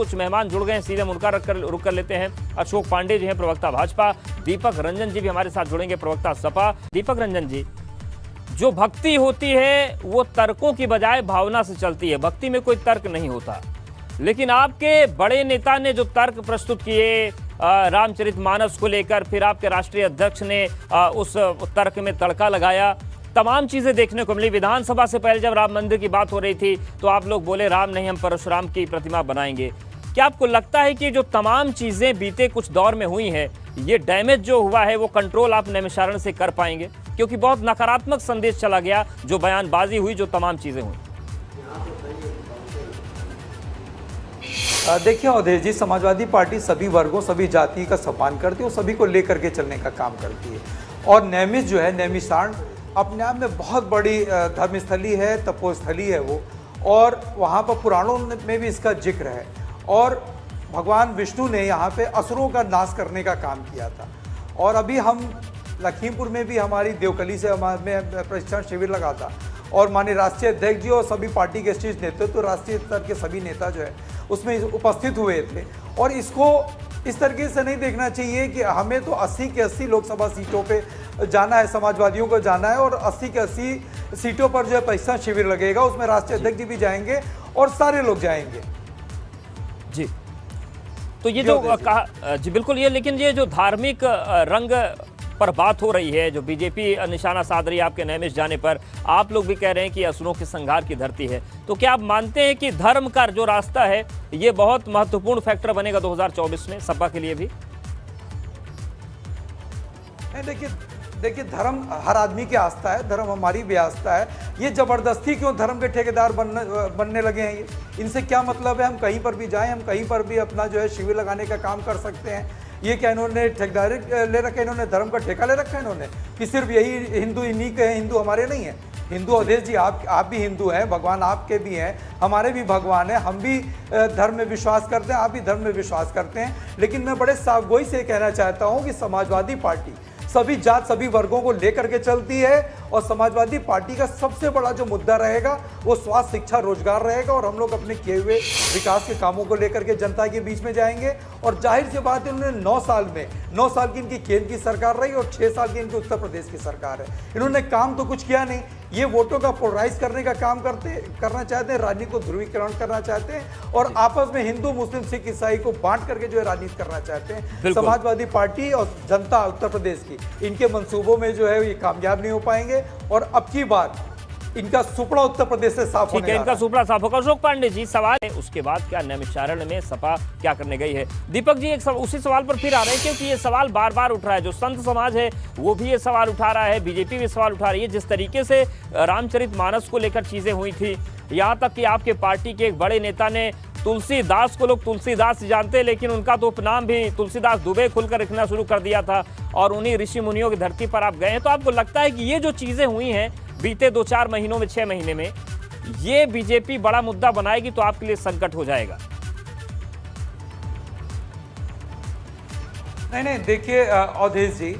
कुछ मेहमान जुड़ गए हैं, सीधे उनका रुक कर लेते हैं। अशोक पांडे जी हैं, प्रवक्ता भाजपा। दीपक रंजन जी भी हमारे साथ जुड़ेंगे, प्रवक्ता सपा। दीपक रंजन जी, जो भक्ति होती है वो तर्कों की बजाय भावना से चलती है, भक्ति में कोई तर्क नहीं होता। लेकिन आपके बड़े नेता ने जो तर्क प्रस्तुत किए रामचरितमानस को लेकर, फिर आपके राष्ट्रीय अध्यक्ष ने उस तर्क में तड़का लगाया, तमाम चीजें देखने को मिली। विधानसभा से पहले जब राम मंदिर की बात हो रही थी तो आप लोग बोले राम नहीं, हम परशुराम की प्रतिमा बनाएंगे। क्या आपको लगता है कि जो तमाम चीजें बीते कुछ दौर में हुई है, ये डैमेज जो हुआ है वो कंट्रोल आप नैमिषारण्य से कर पाएंगे? क्योंकि बहुत नकारात्मक संदेश चला गया, जो बयानबाजी हुई, जो तमाम चीजें हुई। देखिए अवधेश जी, समाजवादी पार्टी सभी वर्गों, सभी जाति का सम्मान करती है और सभी को लेकर के चलने का काम करती है। और नैमिष जो है, नैमिषारण्य अपने आप में बहुत बड़ी धर्मस्थली है, तपोस्थली है वो, और वहाँ पर पुराणों में भी इसका जिक्र है। और भगवान विष्णु ने यहाँ पे असुरों का नाश करने का काम किया था। और अभी हम लखीमपुर में भी हमारी देवकली से हमारे प्रशिक्षण शिविर लगा था, और माननीय राष्ट्रीय अध्यक्ष जी और सभी पार्टी के शीर्ष नेतृत्व, तो राष्ट्रीय स्तर के सभी नेता जो है उसमें उपस्थित हुए थे। और इसको इस तरीके से नहीं देखना चाहिए कि हमें तो 80 के 80 लोकसभा सीटों पे जाना है, समाजवादियों को जाना है, और 80 के 80 सीटों पर जो है प्रशिक्षण शिविर लगेगा, उसमें राष्ट्रीय अध्यक्ष जी भी जाएंगे और सारे लोग जाएंगे। जी, तो ये जो कहा जी बिल्कुल ये, लेकिन ये जो धार्मिक रंग पर बात हो रही है, जो बीजेपी निशाना साध रही है आपके नैमिष जाने पर, आप लोग भी कह रहे हैं कि असुरों के संहार की धरती है, तो क्या आप मानते हैं कि धर्म का जो रास्ता है ये बहुत महत्वपूर्ण फैक्टर बनेगा 2024 में सपा के लिए भी? देखिए धर्म हर आदमी की आस्था है, धर्म हमारी भी आस्था है। ये जबरदस्ती क्यों धर्म के ठेकेदार बनने लगे हैं? ये इनसे क्या मतलब है? हम कहीं पर भी जाएं, हम कहीं पर भी अपना जो है शिविर लगाने का काम कर सकते हैं। ये क्या इन्होंने ठेकेदारी ले रखा है? इन्होंने धर्म का ठेका ले रखा है इन्होंने, कि सिर्फ यही हिंदू इन्हीं के हैं, हिंदू हमारे नहीं है। हिंदू अवधेश जी, आप भी हिंदू हैं, भगवान आपके भी हैं, हमारे भी भगवान हैं, हम भी धर्म में विश्वास करते हैं, आप भी धर्म में विश्वास करते हैं। लेकिन मैं बड़े साफगोई से कहना चाहता हूँ कि समाजवादी पार्टी सभी जात, सभी वर्गों को लेकर के चलती है, और समाजवादी पार्टी का सबसे बड़ा जो मुद्दा रहेगा वो स्वास्थ्य, शिक्षा, रोजगार रहेगा। और हम लोग अपने किए हुए विकास के कामों को लेकर के जनता के बीच में जाएंगे। और जाहिर सी बात है, उन्होंने 9 साल की इनकी केंद्र की सरकार रही और 6 साल की इनकी उत्तर प्रदेश की सरकार है। इन्होंने काम तो कुछ किया नहीं। ये वोटों का पोलराइज करने का काम करना चाहते हैं, राजनीति को ध्रुवीकरण करना चाहते हैं, और आपस में हिंदू, मुस्लिम, सिख, ईसाई को बांट करके जो है राजनीति करना चाहते हैं। समाजवादी पार्टी और जनता उत्तर प्रदेश की, इनके मंसूबों में जो है ये कामयाब नहीं हो पाएंगे। और अब की बार इनका सुपड़ा उत्तर प्रदेश से साफ होने, इनका सुपड़ा साफ होगा। अशोक पांडे जी, सवाल है उसके बाद क्या नैमिषारण्य में सपा क्या करने गई है? दीपक जी उसी सवाल पर फिर आ रहे हैं, क्योंकि ये सवाल बार बार उठ रहा है। जो संत समाज है वो भी ये सवाल उठा रहा है, बीजेपी भी सवाल उठा रही है। जिस तरीके से रामचरितमानस को लेकर चीजें हुई थी, यहाँ तक कि आपके पार्टी के एक बड़े नेता ने तुलसीदास को, लोग तुलसीदास जानते हैं लेकिन उनका तो उपनाम भी तुलसीदास दुबे खुलकर लिखना शुरू कर दिया था, और उन्हीं ऋषि मुनियों की धरती पर आप गए हैं। तो आपको लगता है कि ये जो चीजें हुई हैं बीते 2-4 महीनों में, 6 महीने में, ये बीजेपी बड़ा मुद्दा बनाएगी तो आपके लिए संकट हो जाएगा? नहीं, देखिए अवधेश जी,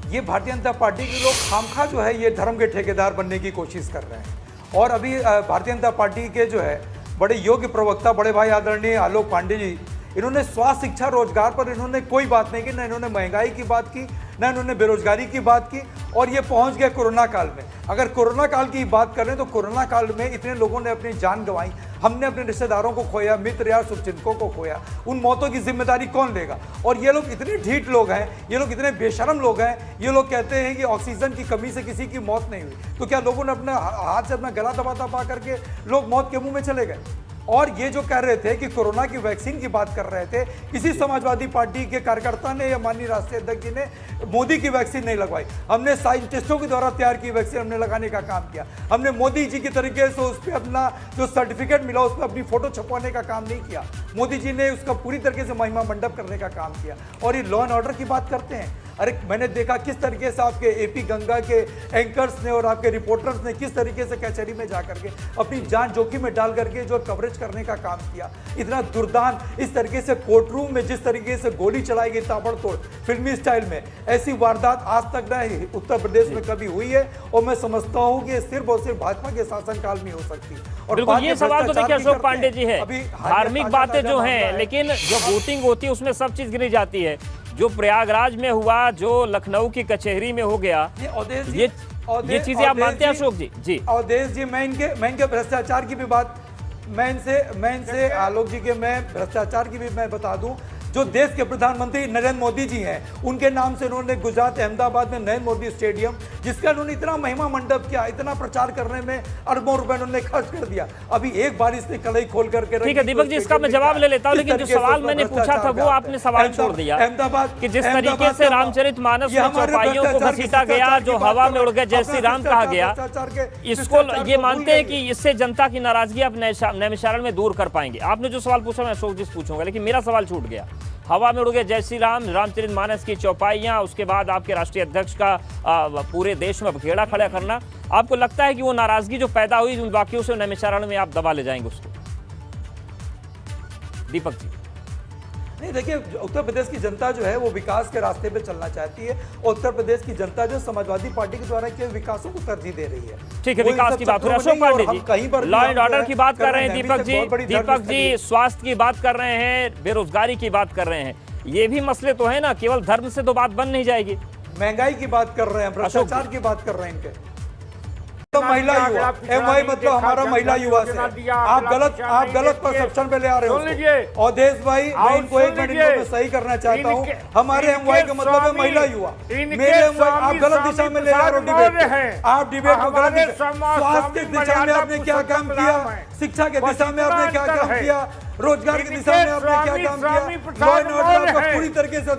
ये भारतीय जनता पार्टी के लोग खामखा जो है ये धर्म के ठेकेदार बनने की कोशिश कर रहे हैं। और अभी भारतीय जनता पार्टी के जो है बड़े योग्य प्रवक्ता, बड़े भाई आदरणीय आलोक पांडे जी, इन्होंने स्वास्थ्य, शिक्षा, रोजगार पर इन्होंने कोई बात नहीं की, ना इन्होंने महंगाई की बात की, ना इन्होंने बेरोजगारी की बात की। और ये पहुंच गए कोरोना काल में। अगर कोरोना काल की बात करें तो कोरोना काल में इतने लोगों ने अपनी जान गंवाई, हमने अपने रिश्तेदारों को खोया, मित्र या शुभचिंतकों को खोया, उन मौतों की जिम्मेदारी कौन लेगा? और ये लोग इतने ढीठ लोग हैं, ये लोग इतने बेशरम लोग हैं, ये लोग कहते हैं कि ऑक्सीजन की कमी से किसी की मौत नहीं हुई। तो क्या लोगों ने अपने हाथ से अपना गला दबा करके लोग मौत के मुंह में चले गए? और ये जो कह रहे थे कि कोरोना की वैक्सीन की बात कर रहे थे, किसी समाजवादी पार्टी के कार्यकर्ता ने या माननीय राष्ट्रीय अध्यक्ष जी ने मोदी की वैक्सीन नहीं लगवाई। हमने साइंटिस्टों के द्वारा तैयार की वैक्सीन हमने लगाने का काम किया। हमने मोदी जी की तरीके से उस पर अपना जो सर्टिफिकेट मिला उस पर अपनी फोटो छपवाने का काम नहीं किया। मोदी जी ने उसका पूरी तरीके से महिमा मंडप करने का काम किया। और ये लॉ एंड ऑर्डर की बात करते हैं, अरे मैंने देखा किस तरीके से आपके एपी गंगा के एंकर्स ने और आपके रिपोर्टर्स ने किस तरीके से कचहरी में जाकर के अपनी जान जोखिम में डाल करके जो कवरेज करने का काम किया। इतना दुर्दान, इस तरीके से कोर्ट रूम में जिस तरीके से गोली चलाई गई ताबड़तोड़ फिल्मी स्टाइल में, ऐसी वारदात आज तक न उत्तर प्रदेश में कभी हुई है। और मैं समझता हूं कि सिर्फ और सिर्फ भाजपा के शासनकाल में हो सकती है। और बिल्कुल, ये सवाल तो देखिए अशोक पांडे जी है, अभी धार्मिक बातें जो हैं, लेकिन जो वोटिंग होती है उसमें सब चीज गिनी जाती है। जो प्रयागराज में हुआ, जो लखनऊ की कचहरी में हो गया, ये चीजें आप मानते हैं अशोक जी? जी अवधेश जी, मैं इनके भ्रष्टाचार की भी बात, मैं इनसे आलोक जी के मैं भ्रष्टाचार की भी मैं बता दूं। जो देश के प्रधानमंत्री नरेंद्र मोदी जी हैं, उनके नाम से उन्होंने गुजरात अहमदाबाद में नरेंद्र मोदी स्टेडियम, जिसका उन्होंने इतना महिमा मंडप किया, इतना प्रचार करने में अरबों रुपए उन्होंने खर्च कर दिया। अभी एक बार इसने कलई खोल करके, ठीक है दीपक जी, इसका मैं जवाब ले लेता हूं, लेकिन जो सवाल मैंने पूछा था वो आपने सवाल छोड़ दिया। अहमदाबाद कि जिस तरीके से रामचरितमानस में चौपाइयों को घसीटा गया, जो हवा में उड़ गए, जय श्री राम कहा गया, इसको ये मानते हैं कि इससे जनता की नाराजगी आप नैमिषारण्य में दूर कर पाएंगे? आपने जो सवाल पूछा मैं अशोक जी से पूछूंगा, लेकिन मेरा सवाल छूट गया। हवा में उड़ गए जय श्री राम, रामचरितमानस की चौपाइयां, उसके बाद आपके राष्ट्रीय अध्यक्ष का पूरे देश में बखेड़ा खड़ा करना, आपको लगता है कि वो नाराजगी जो पैदा हुई उन वाक्यों से नैमिषारण्य में आप दबा ले जाएंगे उसको? दीपक जी नहीं, देखिए उत्तर प्रदेश की जनता जो है वो विकास के रास्ते पे चलना चाहती है। उत्तर प्रदेश की जनता जो समाजवादी पार्टी के द्वारा किए विकासों को तरजीह दे रही है। ठीक है, विकास की बात हो रही है। Ashok Pandey ji, law and order की बात कर रहे हैं दीपक जी, स्वास्थ्य की बात कर रहे हैं, बेरोजगारी की बात कर रहे हैं, ये भी मसले तो है ना, केवल धर्म से तो बात बन नहीं जाएगी। महंगाई की बात कर रहे हैं, भ्रष्टाचार की बात कर रहे हैं इनके। तो महिला युवा एमवाई मतलब हमारा महिला युवा से आप गलत परसेप्शन पे ले आ रहे हो अवधेश भाई। मैं इनको एक मिनट में सही करना चाहता हूँ। हमारे एमवाई का मतलब है महिला युवा, मेरे एमवाई आप गलत दिशा में ले आ रहे हो डिबेट। आप डिबेट को गलत, स्वास्थ्य की दिशा में आपने क्या काम किया, शिक्षा के दिशा में आपने क्या काम किया, रोजगार की दिशा में आपने क्या काम किया, लॉ एंड ऑर्डर आपका पूरी तरीके से